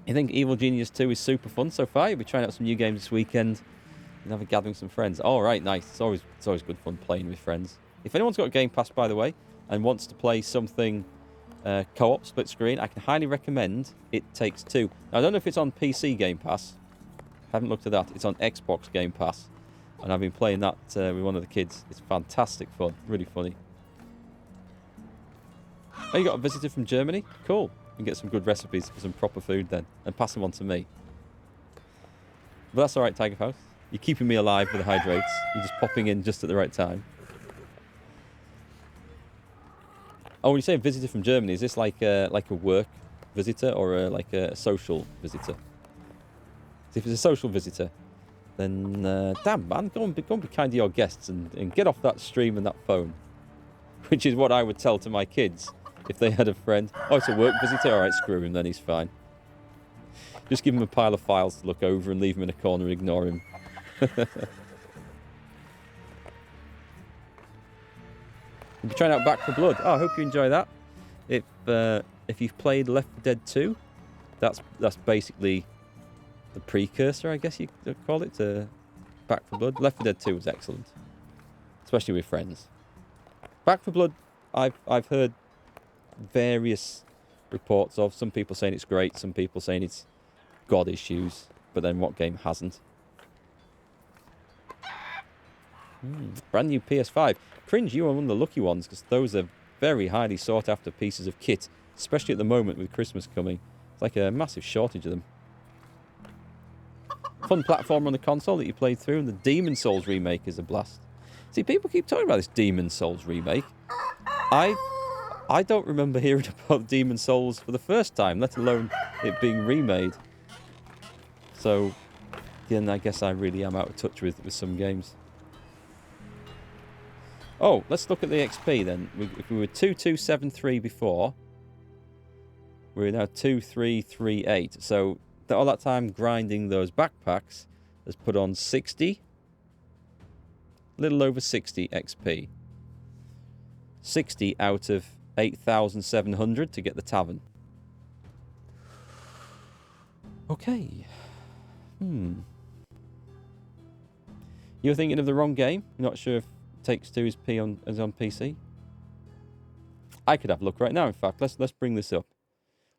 I think Evil Genius 2 is super fun so far. You'll be trying out some new games this weekend and have a gathering some friends. All right, nice. It's always good fun playing with friends. If anyone's got a Game Pass, by the way, and wants to play something co-op, split screen, I can highly recommend It Takes Two. Now, I don't know if it's on PC Game Pass. I haven't looked at that. It's on Xbox Game Pass. And I've been playing that with one of the kids. It's fantastic fun. Really funny. Oh, you got a visitor from Germany? Cool. You can get some good recipes for some proper food then. And pass them on to me. But that's alright, Tiger House. You're keeping me alive with the hydrates. You're just popping in just at the right time. Oh, when you say visitor from Germany, is this like a work visitor or like a social visitor? If it's a social visitor, then damn man, go and be kind to your guests and get off that stream and that phone. Which is what I would tell to my kids if they had a friend. Oh, it's a work visitor? Alright, screw him then, he's fine. Just give him a pile of files to look over and leave him in a corner and ignore him. We'll be trying out Back 4 Blood. Oh, I hope you enjoy that. If you've played Left 4 Dead 2, that's basically the precursor, I guess you could call it, to Back 4 Blood. Left 4 Dead 2 was excellent, especially with friends. Back 4 Blood, I've heard various reports of. Some people saying it's great, some people saying it's god issues, but then what game hasn't? Brand new PS5. Cringe, you are one of the lucky ones, because those are very highly sought after pieces of kit, especially at the moment with Christmas coming. It's like a massive shortage of them. Fun platform on the console that you played through, and the Demon Souls remake is a blast. See, people keep talking about this Demon Souls remake. I don't remember hearing about Demon Souls for the first time, let alone it being remade. So, then I guess I really am out of touch with some games. Oh, let's look at the XP then. If we were 2273 before, we're now 2338. So all that time grinding those backpacks has put on 60, little over 60 XP. 60 out of 8,700 to get the tavern. Okay. You're thinking of the wrong game? You're not sure if Takes Two is on PC? I could have a look right now, in fact. Let's bring this up.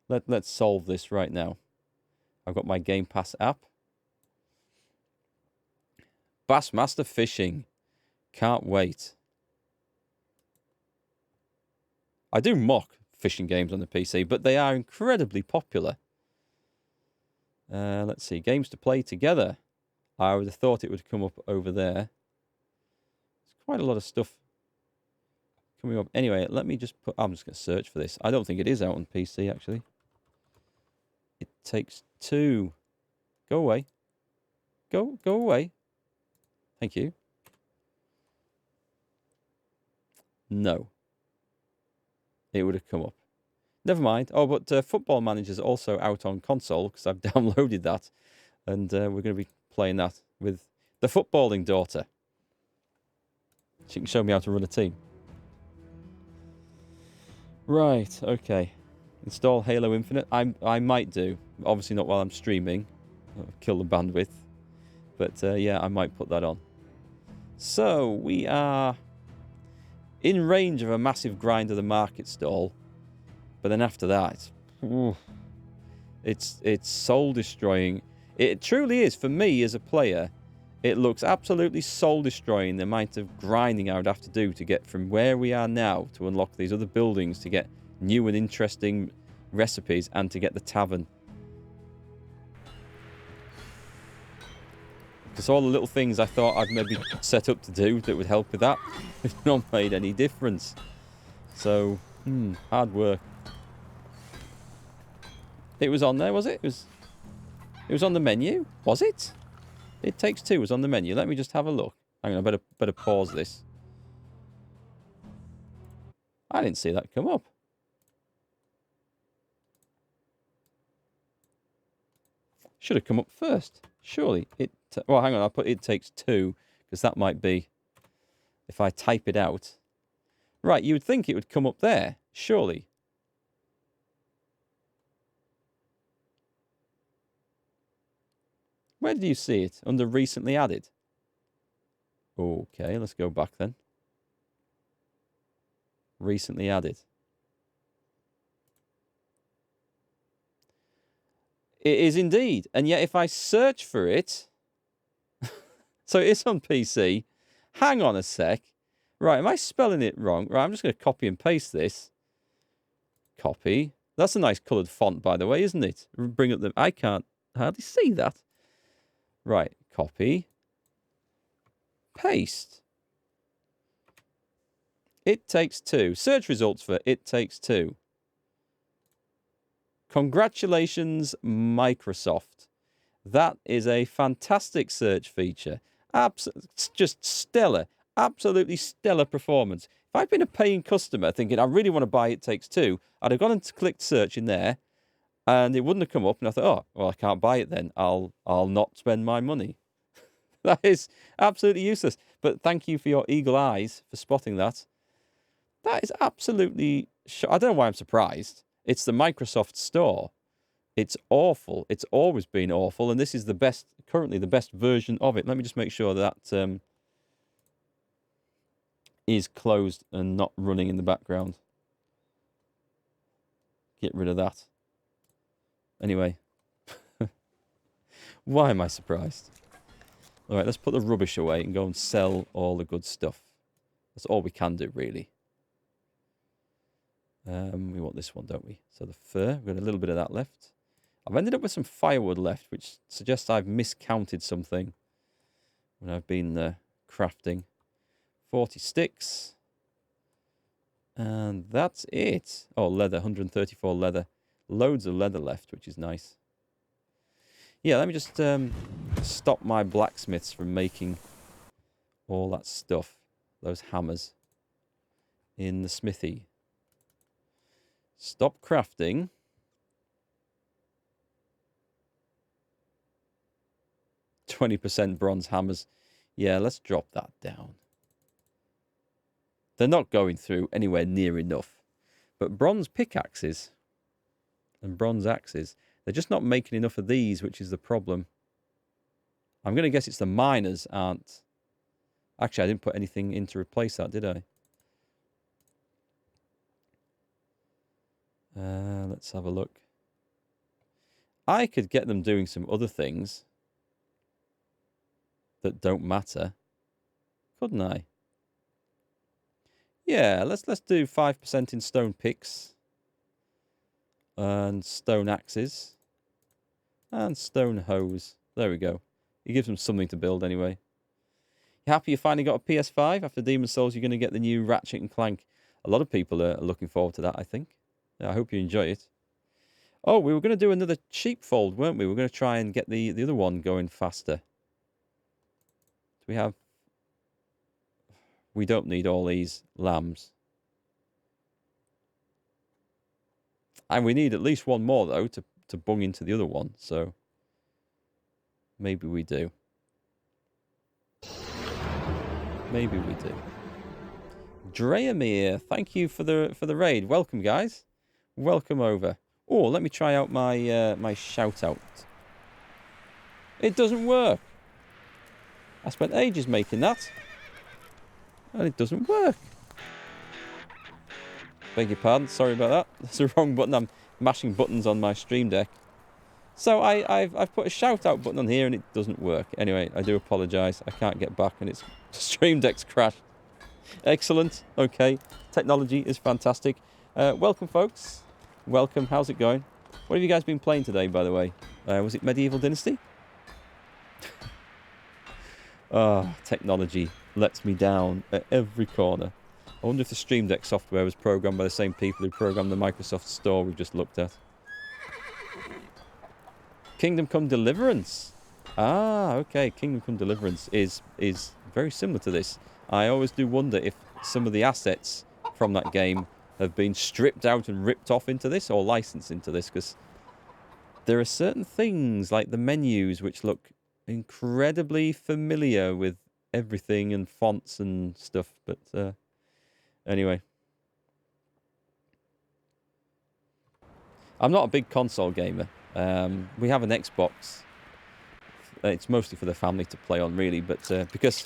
Let's solve this right now. I've got my Game Pass app. Bassmaster Fishing. Can't wait. I do mock fishing games on the PC, but they are incredibly popular. Let's see. Games to play together. I would have thought it would come up over there. There's quite a lot of stuff coming up. Anyway, let me just put... I'm just going to search for this. I don't think it is out on PC, actually. It Takes Two. Go away. Go away. Thank you. No. It would have come up. Never mind. Oh, but Football Manager's also out on console because I've downloaded that. And we're going to be playing that with the footballing daughter. She can show me how to run a team. Right, okay. Install Halo Infinite. I might do. Obviously not while I'm streaming. That'll kill the bandwidth. But yeah, I might put that on. So, we are in range of a massive grind of the market stall. But then after that, it's soul destroying. It truly is, for me as a player, it looks absolutely soul destroying the amount of grinding I would have to do to get from where we are now to unlock these other buildings, to get new and interesting recipes, and to get the tavern. Because all the little things I thought I'd maybe set up to do that would help with that have not made any difference. So, hard work. It was on there, was it? It was on the menu, was it? It Takes Two was on the menu. Let me just have a look. Hang on, I better pause this. I didn't see that come up. Should have come up first. Surely. Well, hang on, I'll put It Takes Two, because that might be, if I type it out. Right, you would think it would come up there, surely. Where did you see it? Under recently added? Okay, let's go back then. Recently added. It is indeed. And yet if I search for it... So it's on PC. Hang on a sec. Right, am I spelling it wrong? Right, I'm just going to copy and paste this. Copy. That's a nice coloured font, by the way, isn't it? Bring up the... I can't hardly see that. Right, copy. Paste. It Takes Two. Search results for It Takes Two. Congratulations, Microsoft. That is a fantastic search feature. Just stellar. Absolutely stellar performance. If I'd been a paying customer thinking, I really want to buy It Takes Two, I'd have gone and clicked search in there, and it wouldn't have come up, and I thought, oh, well, I can't buy it then. I'll not spend my money. That is absolutely useless. But thank you for your eagle eyes for spotting that. That is absolutely... I don't know why I'm surprised. It's the Microsoft Store. It's awful. It's always been awful, and this is the best, currently the best version of it. Let me just make sure that is closed and not running in the background. Get rid of that. Anyway. Why am I surprised? All right, let's put the rubbish away and go and sell all the good stuff. That's all we can do, really. We want this one, don't we? So the fur, we've got a little bit of that left. I've ended up with some firewood left, which suggests I've miscounted something when I've been crafting. 40 sticks. And that's it. Oh, leather, 134 leather. Loads of leather left, which is nice. Yeah, let me just stop my blacksmiths from making all that stuff. Those hammers in the smithy. Stop crafting. %, bronze hammers. Yeah, let's drop that down. They're not going through anywhere near enough. But bronze pickaxes and bronze axes, they're just not making enough of these, which is the problem. I'm going to guess it's the miners aren't... Actually, I didn't put anything in to replace that, did I? Let's have a look. I could get them doing some other things that don't matter, couldn't I? Yeah, let's do 5% in stone picks and stone axes and stone hoes. There we go. It gives them something to build anyway. You happy you finally got a PS5 after Demon's Souls? You're going to get the new Ratchet and Clank. A lot of people are looking forward to that, I think. I hope you enjoy it. Oh, we were going to do another sheepfold, weren't we? We're going to try and get the other one going faster. Do we have... We don't need all these lambs. And we need at least one more, though, to bung into the other one. So maybe we do. Maybe we do. Dreamir, thank you for the raid. Welcome, guys. Welcome over. Oh, let me try out my my shout out. It doesn't work. I spent ages making that, and it doesn't work. Beg your pardon. Sorry about that. That's the wrong button. I'm mashing buttons on my stream deck. So I've put a shout out button on here and it doesn't work. Anyway, I do apologise. I can't get back and it's stream deck's crashed. Excellent. Okay. Technology is fantastic. Welcome, folks. Welcome. How's it going? What have you guys been playing today, by the way? Was it Medieval Dynasty? Oh, technology lets me down at every corner. I wonder if the Stream Deck software was programmed by the same people who programmed the Microsoft Store we've just looked at. Kingdom Come Deliverance. Ah, okay. Kingdom Come Deliverance is very similar to this. I always do wonder if some of the assets from that game have been stripped out and ripped off into this or licensed into this, because there are certain things like the menus which look incredibly familiar with everything and fonts and stuff, but anyway. I'm not a big console gamer. We have an Xbox it's mostly for the family to play on, really. But because,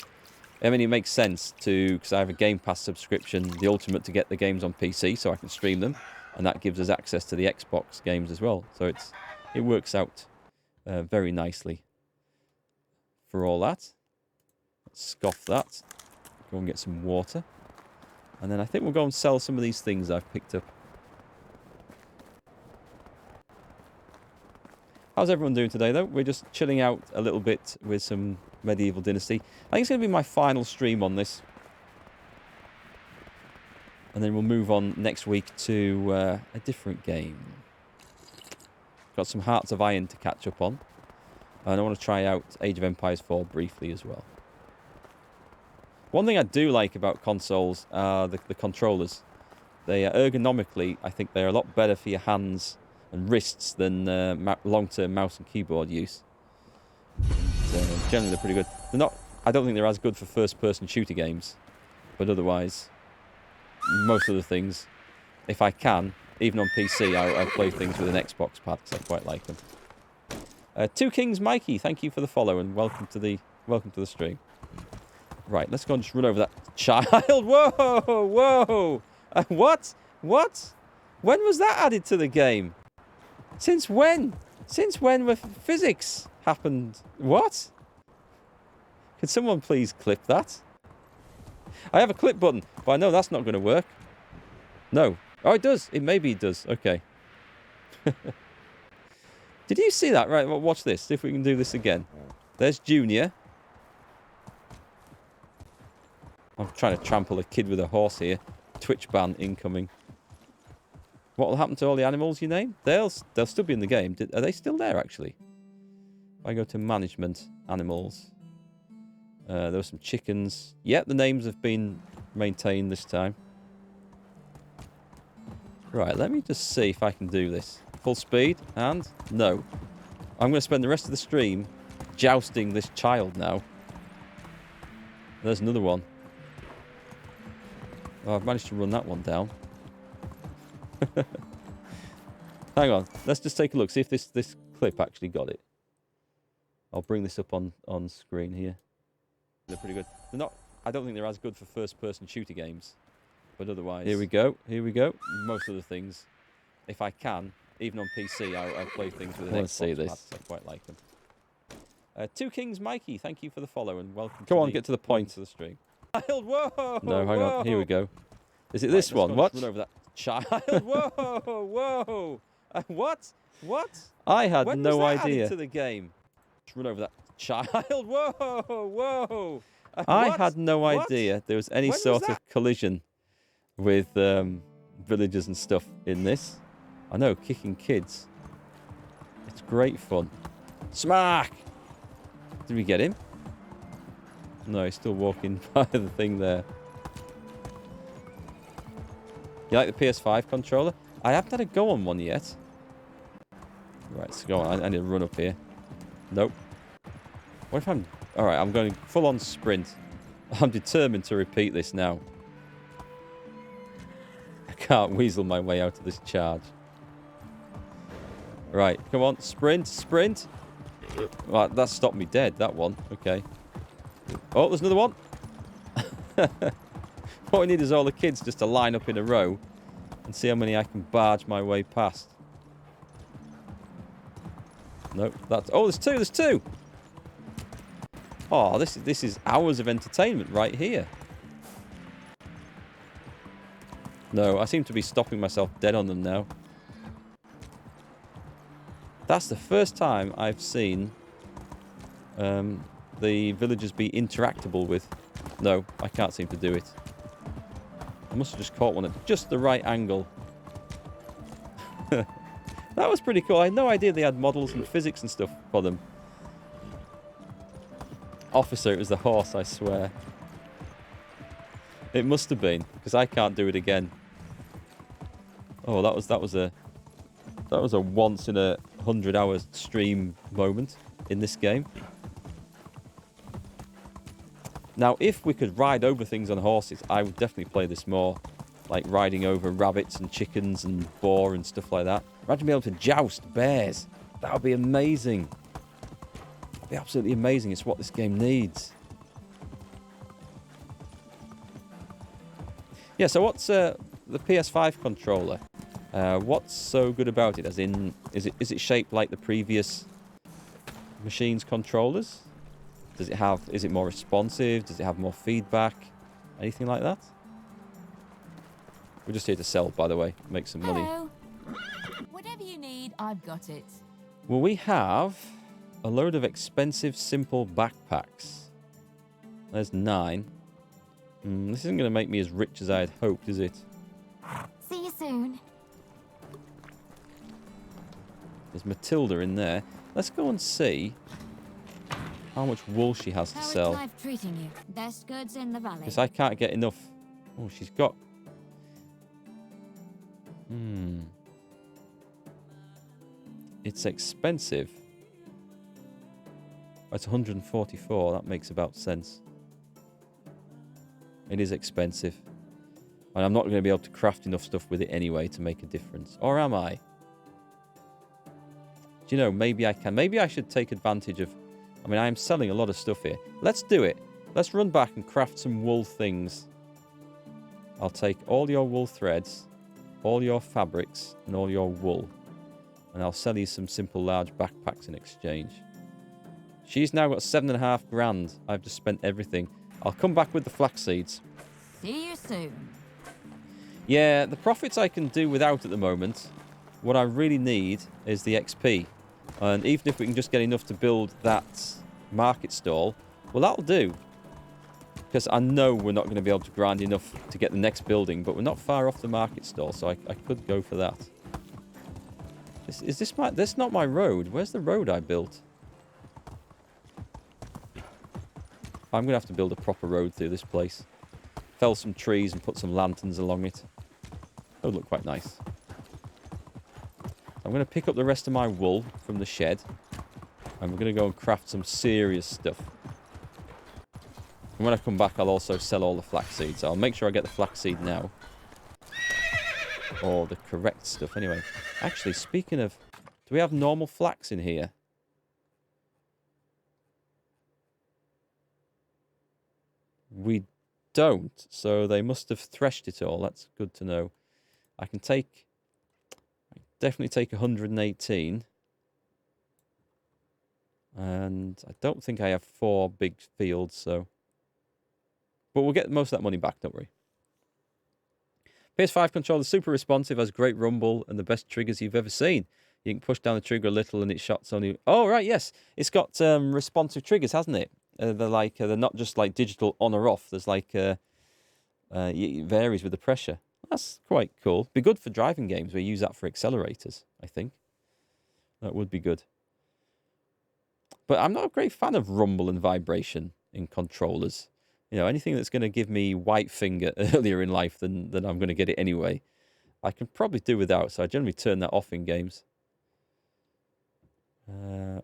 I mean, it makes sense because I have a Game Pass subscription, the ultimate to get the games on PC so I can stream them. And that gives us access to the Xbox games as well. So it works out very nicely for all that. Let's scoff that. Go and get some water. And then I think we'll go and sell some of these things I've picked up. How's everyone doing today, though? We're just chilling out a little bit with some Medieval Dynasty. I think it's going to be my final stream on this. And then we'll move on next week to a different game. Got some Hearts of Iron to catch up on. And I want to try out Age of Empires 4 briefly as well. One thing I do like about consoles are the controllers. They are ergonomically, I think they're a lot better for your hands and wrists than long-term mouse and keyboard use. And, generally, they're pretty good. They're not. I don't think they're as good for first-person shooter games, but otherwise, most of the things, if I can, even on PC, I play things with an Xbox pad because I quite like them. Two Kings Mikey, thank you for the follow and welcome to the stream. Right, let's go and just run over that child. Whoa, whoa! What? What? When was that added to the game? Since when? Since when with physics happened? What? Could someone please clip that? I have a clip button, but I know that's not going to work. No. Oh, it does. Maybe it does. Okay. Did you see that? Right, well, watch this. See if we can do this again. There's Junior. I'm trying to trample a kid with a horse here. Twitch ban incoming. What will happen to all the animals you name? They'll still be in the game. Are they still there, actually? If I go to management, animals. There were some chickens. Yeah, the names have been maintained this time. Right, let me just see if I can do this. Full speed, and no. I'm going to spend the rest of the stream jousting this child now. There's another one. Oh, I've managed to run that one down. Hang on, let's just take a look, see if this clip actually got it. I'll bring this up on screen here. They're pretty good. They're not. I don't think they're as good for first-person shooter games, but otherwise. Here we go. Here we go. Most of the things, if I can, even on PC, I play things with an Xbox pad. I quite like them. Two Kings Mikey, thank you for the follow and welcome. Go on, get to the point of the stream. Whoa! No, hang on. Here we go. Is it this one? What? Run over that child. Whoa! Whoa! What? What? I had no idea. Added to the game. Just run over that child. Whoa! Whoa! I had no idea there was any sort of collision with villagers and stuff in this. I know, kicking kids. It's great fun. Smack! Did we get him? No, he's still walking by the thing there. You like the PS5 controller? I haven't had a go on one yet. Right, so go on. I need to run up here. Nope. What if I'm... Alright, I'm going full-on sprint. I'm determined to repeat this now. I can't weasel my way out of this charge. Right, come on. Sprint, sprint. Right, that stopped me dead, that one. Okay. Oh, there's another one. What we need is all the kids just to line up in a row and see how many I can barge my way past. Nope, that's... Oh, there's two, there's two! Oh, this is hours of entertainment right here. No, I seem to be stopping myself dead on them now. That's the first time I've seen the villagers be interactable with. No, I can't seem to do it. I must have just caught one at just the right angle. That was pretty cool. I had no idea they had models and physics and stuff for them. Officer, it was the horse, I swear. It must have been, because I can't do it again. Oh, that was a once in a 100-hour stream moment in this game. Now, if we could ride over things on horses, I would definitely play this more. Like riding over rabbits and chickens and boar and stuff like that. Imagine being able to joust bears. That would be amazing. It'd be absolutely amazing. It's what this game needs. Yeah, so what's the PS5 controller? What's so good about it? As in, is it shaped like the previous machine's controllers? Does it have? Is it more responsive? Does it have more feedback? Anything like that? We're just here to sell, by the way, make some money. Hello. Whatever you need, I've got it. Well, we have a load of expensive, simple backpacks. There's 9. This isn't going to make me as rich as I had hoped, is it? See you soon. There's Matilda in there. Let's go and see how much wool she has to sell. How is life treating you? Best goods in the valley. Because I can't get enough. Oh, she's got... It's expensive. It's 144. That makes about sense. It is expensive. And I'm not going to be able to craft enough stuff with it anyway to make a difference. Or am I? Do you know, maybe I can. Maybe I should take advantage of... I mean, I am selling a lot of stuff here. Let's do it. Let's run back and craft some wool things. I'll take all your wool threads, all your fabrics, and all your wool. And I'll sell you some simple large backpacks in exchange. She's now got 7.5 grand. I've just spent everything. I'll come back with the flax seeds. See you soon. Yeah, the profits I can do without at the moment. What I really need is the XP. And even if we can just get enough to build that market stall, well, that'll do. Because I know we're not going to be able to grind enough to get the next building, but we're not far off the market stall, so I could go for that. Is this my... That's not my road. Where's the road I built? I'm going to have to build a proper road through this place. Fell some trees and put some lanterns along it. That would look quite nice. I'm going to pick up the rest of my wool from the shed. And we're going to go and craft some serious stuff. And when I come back, I'll also sell all the flax seeds. I'll make sure I get the flax seed now. Or the correct stuff, anyway. Actually, speaking of... Do we have normal flax in here? We don't, so they must have threshed it all. That's good to know. I can definitely take 118. And I don't think I have 4 big fields, so... But we'll get most of that money back, don't worry. PS5 controller is super responsive, has great rumble, and the best triggers you've ever seen. You can push down the trigger a little and it shots only... Oh, right, yes. It's got responsive triggers, hasn't it? They're not just like digital on or off. There's like... it varies with the pressure. That's quite cool. Be good for driving games. We use that for accelerators, I think. That would be good. But I'm not a great fan of rumble and vibration in controllers. You know, anything that's going to give me white finger earlier in life than I'm going to get it anyway. I can probably do without, so I generally turn that off in games.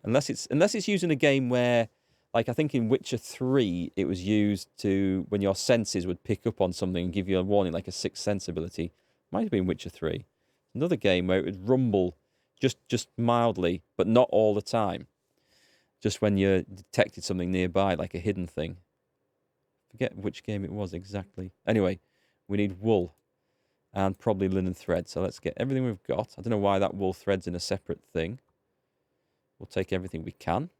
Unless it's used in a game where, like I think in Witcher 3, it was used to when your senses would pick up on something and give you a warning, like a sixth sense ability. Might have been Witcher 3. Another game where it would rumble just mildly, but not all the time. Just when you detected something nearby, like a hidden thing. Forget which game it was exactly. Anyway, we need wool and probably linen thread. So let's get everything we've got. I don't know why that wool thread's in a separate thing. We'll take everything we can.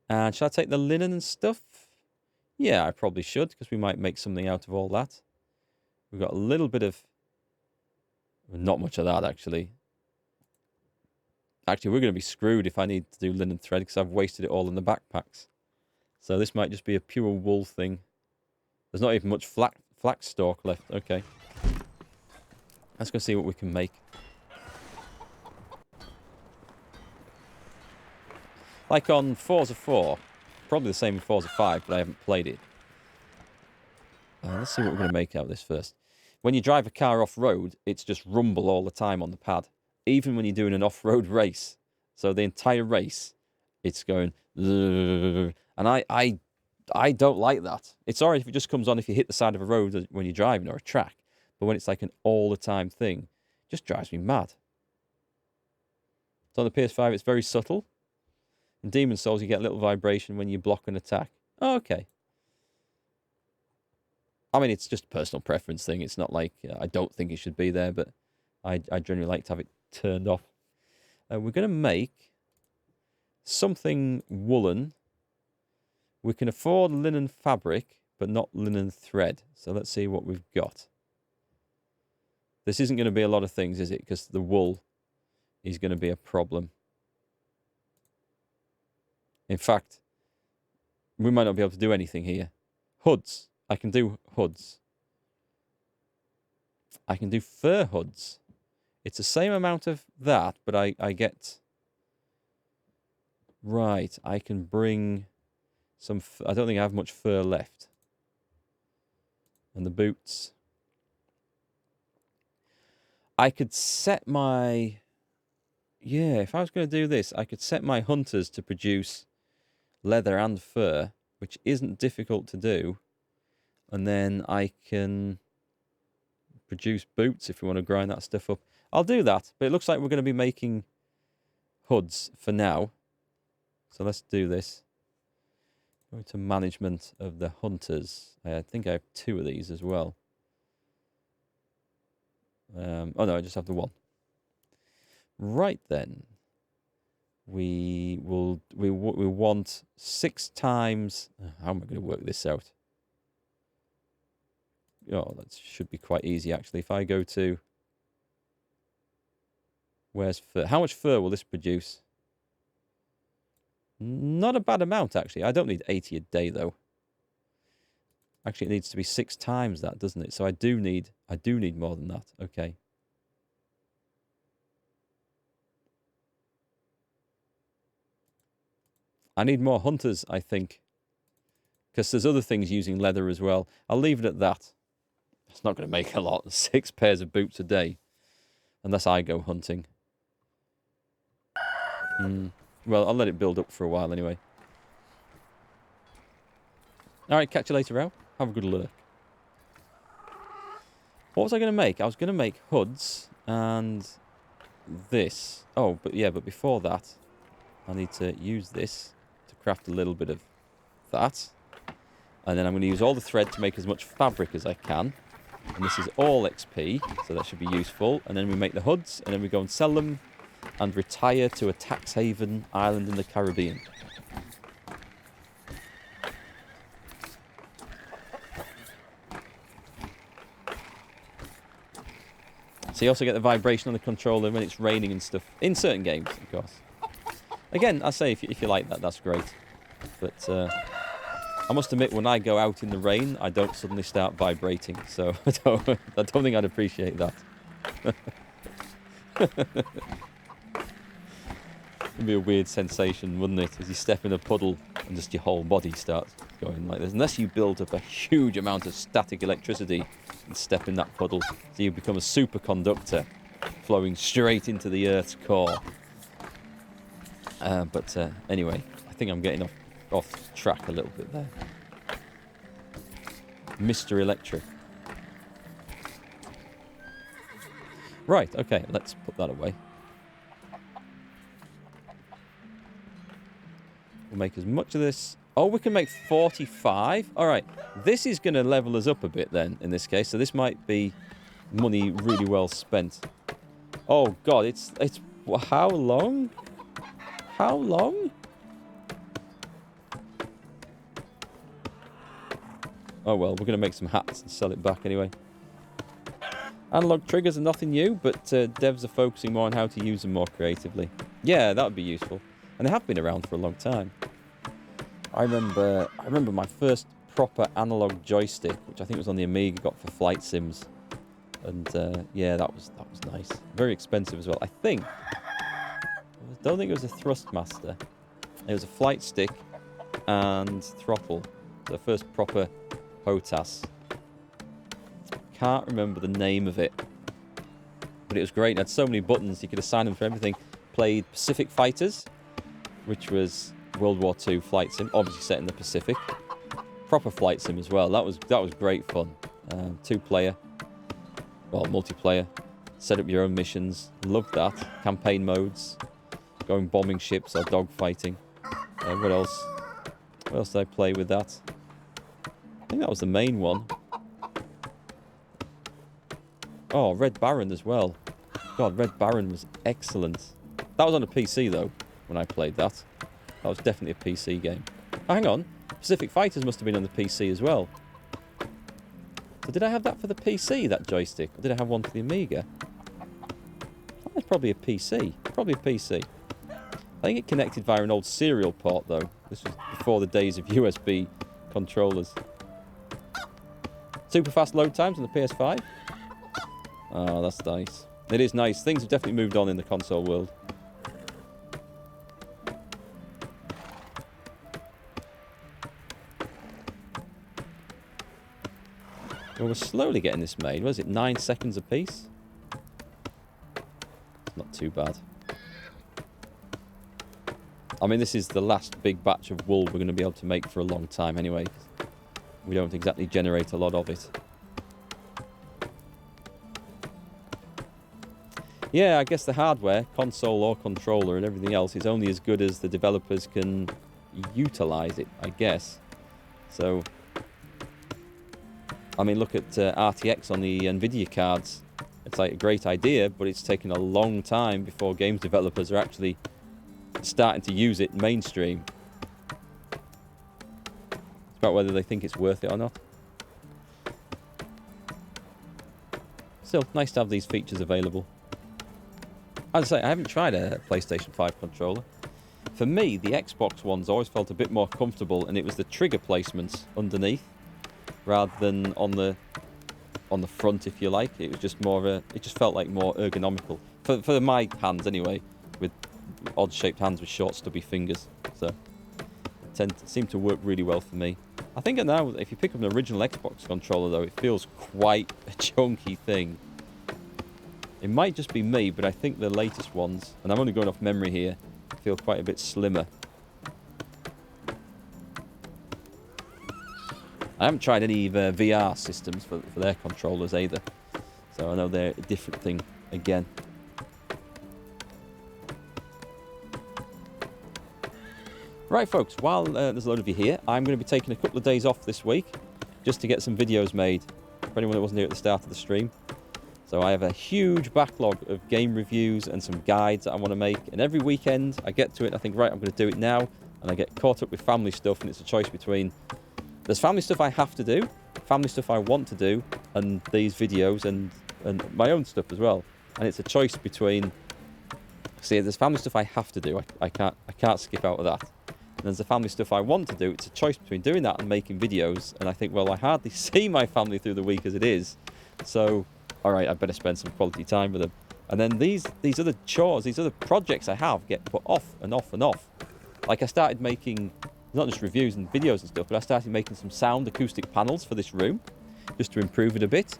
And shall I take the linen and stuff? Yeah, I probably should, because we might make something out of all that. We've got a little bit of... Not much of that, actually. Actually, we're going to be screwed if I need to do linen thread, because I've wasted it all in the backpacks. So this might just be a pure wool thing. There's not even much flax stalk left. Okay. Let's go see what we can make. Like on Forza 4. Probably the same in Forza 5, but I haven't played it. Let's see what we're going to make out of this first. When you drive a car off-road, it's just rumble all the time on the pad. Even when you're doing an off-road race. So the entire race, it's going... And I don't like that. It's alright if it just comes on if you hit the side of a road when you're driving or a track. But when it's like an all-the-time thing, it just drives me mad. So on the PS5, it's very subtle. In Demon Souls, you get a little vibration when you block an attack. Oh, okay. I mean, it's just a personal preference thing. It's not like I don't think it should be there, but I generally like to have it turned off. We're going to make something woolen. We can afford linen fabric, but not linen thread. So let's see what we've got. This isn't going to be a lot of things, is it? Because the wool is going to be a problem. In fact, we might not be able to do anything here. Hoods. I can do hoods. I can do fur hoods. It's the same amount of that, but I get... Right, I can bring some... I don't think I have much fur left. And the boots. I could set my... Yeah, if I was going to do this, I could set my hunters to produce leather and fur, which isn't difficult to do. And then I can produce boots if we want to grind that stuff up. I'll do that, but it looks like we're going to be making hoods for now. So let's do this. Go to management of the hunters. I think I have 2 of these as well. Oh no, I just have the 1. Right then. We want 6 times... How am I going to work this out? Oh, that should be quite easy, actually. If I go to... Where's fur? How much fur will this produce? Not a bad amount, actually. I don't need 80 a day, though. Actually, it needs to be 6 times that, doesn't it? So I do need more than that. Okay. I need more hunters, I think. Because there's other things using leather as well. I'll leave it at that. It's not going to make a lot. 6 pairs of boots a day. Unless I go hunting. Well, I'll let it build up for a while anyway. Alright, catch you later, Al. Have a good look. What was I going to make? I was going to make hoods and this. Oh, but before that, I need to use this to craft a little bit of that. And then I'm going to use all the thread to make as much fabric as I can. And this is all XP, so that should be useful. And then we make the hoods, and then we go and sell them and retire to a tax haven island in the Caribbean. So you also get the vibration on the controller when it's raining and stuff. In certain games, of course. Again, I say if you like that, that's great. But I must admit, when I go out in the rain, I don't suddenly start vibrating. So I don't think I'd appreciate that. It'd be a weird sensation, wouldn't it? As you step in a puddle and just your whole body starts going like this. Unless you build up a huge amount of static electricity and step in that puddle. So you become a superconductor flowing straight into the Earth's core. But anyway, I think I'm getting off track a little bit there. Mr. Electric. Right, okay, let's put that away. We'll make as much of this. Oh, we can make 45. All right, this is going to level us up a bit then, in this case. So this might be money really well spent. Oh, God, it's how long? How long? Oh, well, we're going to make some hats and sell it back anyway. Analog triggers are nothing new, but devs are focusing more on how to use them more creatively. Yeah, that would be useful. And they have been around for a long time. I remember my first proper analog joystick, which I think was on the Amiga, got for flight sims. And yeah, that was nice. Very expensive as well. I don't think it was a Thrustmaster. It was a flight stick and throttle. The first proper HOTAS. Can't remember the name of it, but it was great. It had so many buttons, you could assign them for everything. Played Pacific Fighters, which was World War II flight sim, obviously set in the Pacific. Proper flight sim as well. That was great fun. 2-player, well, multiplayer. Set up your own missions. Loved that. Campaign modes, going bombing ships or dog fighting. What else? What else did I play with that? I think that was the main one. Oh, Red Baron as well. God, Red Baron was excellent. That was on a PC, though, when I played that. That was definitely a PC game. Oh, hang on. Pacific Fighters must have been on the PC as well. So did I have that for the PC, that joystick? Or did I have one for the Amiga? That's probably a PC. Probably a PC. I think it connected via an old serial port, though. This was before the days of USB controllers. Super fast load times on the PS5. Oh, that's nice. It is nice. Things have definitely moved on in the console world. Well, we're slowly getting this made. What is it, 9 seconds a piece? It's not too bad. I mean, this is the last big batch of wool we're going to be able to make for a long time anyway. We don't exactly generate a lot of it. Yeah, I guess the hardware, console or controller and everything else, is only as good as the developers can utilize it, I guess. So, I mean, look at RTX on the NVIDIA cards. It's like a great idea, but it's taken a long time before games developers are actually starting to use it mainstream. It's about whether they think it's worth it or not. Still, nice to have these features available. As I say, I haven't tried a PlayStation 5 controller. For me, the Xbox ones always felt a bit more comfortable, and it was the trigger placements underneath, rather than on the front, if you like. It was just more it just felt like more ergonomical for my hands anyway, with odd-shaped hands with short, stubby fingers. So it seemed to work really well for me. I think now, if you pick up an original Xbox controller, though, it feels quite a chunky thing. It might just be me, but I think the latest ones, and I'm only going off memory here, feel quite a bit slimmer. I haven't tried any VR systems for their controllers either, so I know they're a different thing again. Right, folks, while there's a load of you here, I'm going to be taking a couple of days off this week just to get some videos made for anyone that wasn't here at the start of the stream. So I have a huge backlog of game reviews and some guides that I want to make. And every weekend I get to it and I think, right, I'm going to do it now. And I get caught up with family stuff, and it's a choice between... There's family stuff I have to do, family stuff I want to do, and these videos and my own stuff as well. And it's a choice between... See, there's family stuff I have to do. I can't skip out of that. And there's the family stuff I want to do. It's a choice between doing that and making videos. And I think, well, I hardly see my family through the week as it is. So... all right, I better spend some quality time with them. And then these other chores, these other projects I have get put off and off and off. Like I started making, not just reviews and videos and stuff, but I started making some sound acoustic panels for this room, just to improve it a bit.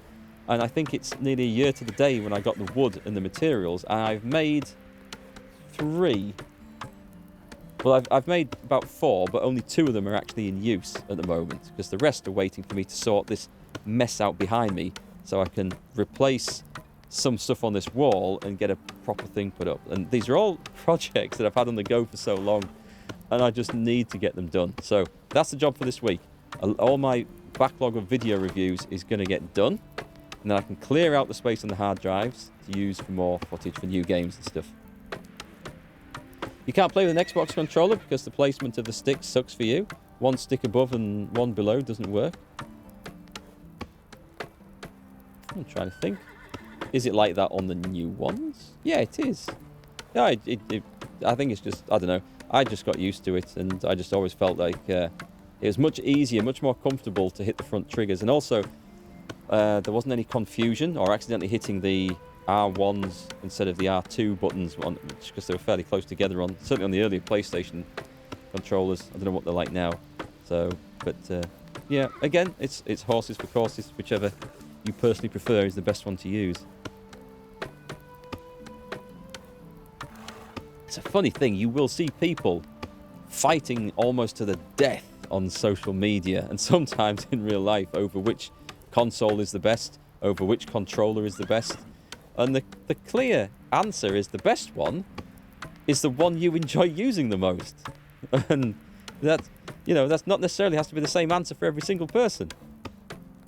And I think it's nearly a year to the day when I got the wood and the materials, and I've made 3. Well, I've made about 4, but only 2 of them are actually in use at the moment, because the rest are waiting for me to sort this mess out behind me, so I can replace some stuff on this wall and get a proper thing put up. And these are all projects that I've had on the go for so long, and I just need to get them done. So that's the job for this week. All my backlog of video reviews is going to get done, and then I can clear out the space on the hard drives to use for more footage for new games and stuff. You can't play with an Xbox controller because the placement of the sticks sucks for you. One stick above and one below doesn't work. I'm trying to think. Is it like that on the new ones? Yeah, it is. Yeah, I think it's just, I don't know. I just got used to it, and I just always felt like it was much easier, much more comfortable to hit the front triggers. And also, there wasn't any confusion or accidentally hitting the R1s instead of the R2 buttons, because they were fairly close together on, certainly on the earlier PlayStation controllers. I don't know what they're like now. So, but yeah, again, it's horses for courses, whichever you personally prefer is the best one to use. It's a funny thing, you will see people fighting almost to the death on social media and sometimes in real life over which console is the best, over which controller is the best. And the clear answer is the best one is the one you enjoy using the most. And that's, that's not necessarily has to be the same answer for every single person.